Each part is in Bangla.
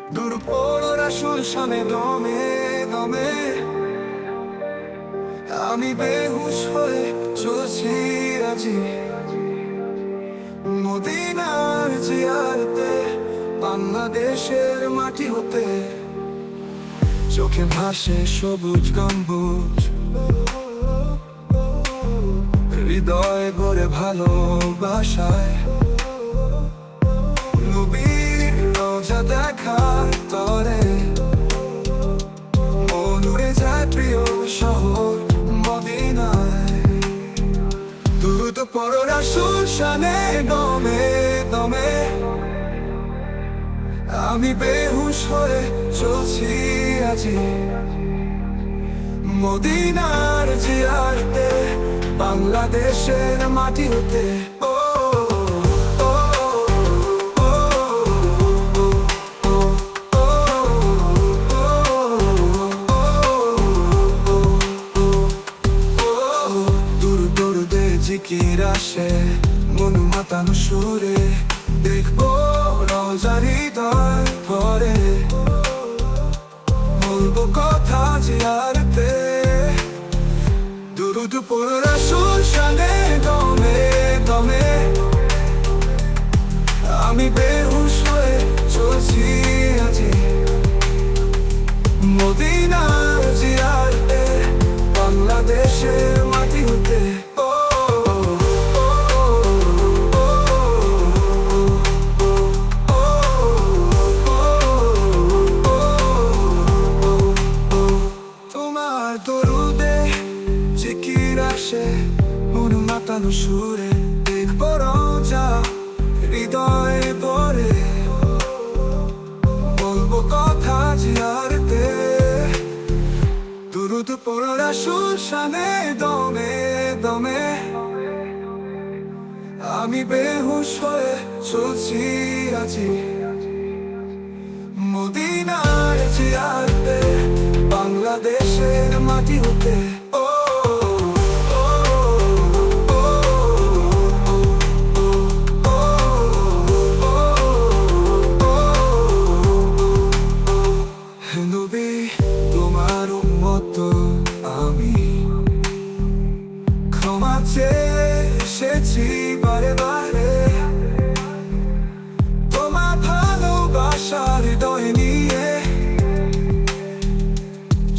দুর্বল আসল শানে দমে দমে আমি বেহুশ হয়ে চলছি আজি মদিনার জিয়ারতে বাংলাদেশের মাটি হতে চোখে ভাসে সবুজ গম্বুজ হৃদয় গড়ে ভালোবাসায় নবীর রোজা দেখার তরে মন উড়ে যায় প্রিয় শহর মদিনায় দুরূদ পড়ো রাসূল শানে দমে দমে আমি বেহুশ হয়ে চলছি আজি মদিনার জিয়ারতে বাংলাদেশের মাটি হতে জিকির আসে মন মাতানো সুরে দেখবো রোজা হৃদয় ভরে বলবো কথা জিয়ারতে দুরূদ পড়ো রাসূল শানে দমে দমে আমি বেহুশ হয়ে চলছি আজি মদিনার জিয়ারতে বাংলাদেশের মাটি হতে মন মাতানো সুরে দেখবো রোজা হৃদয় ভরে বলবো কথা জিয়ারতে দুরূদ পড়ো রাসূল শানে দমে দমে আমি বেহুশ হয়ে চলছি আজি মদিনার জিয়ারতে বাংলাদেশের মাটি হতে তোমার উম্মত আমি ক্ষমা চেয়ে এসেছি বারে বারে তোমার ভালোবাসার হৃদয় নিয়ে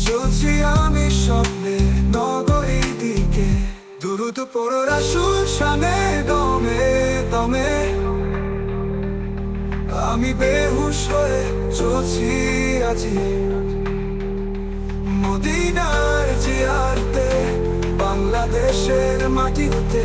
চলছি আমি স্বপ্নে নগরীর দিকে দুরূদ পড়ো রাসূল শানে দমে দমে আমি বেহুশ হয়ে চলছি আজি মদিনার জিয়ারতে বাংলাদেশের মাটি হতে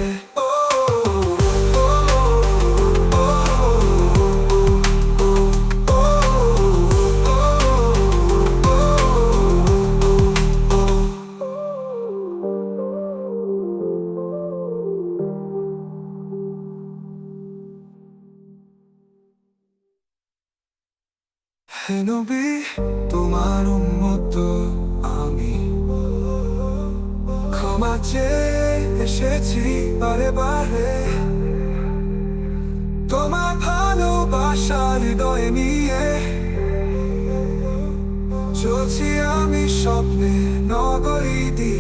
হে নবী তোমার উম্মত আমি ক্ষমা চেয়ে এসেছি বারে বারে তোমার ভালোবাসার হৃদয় নিয়ে চলছি আমি স্বপ্নে নগরী দিয়ে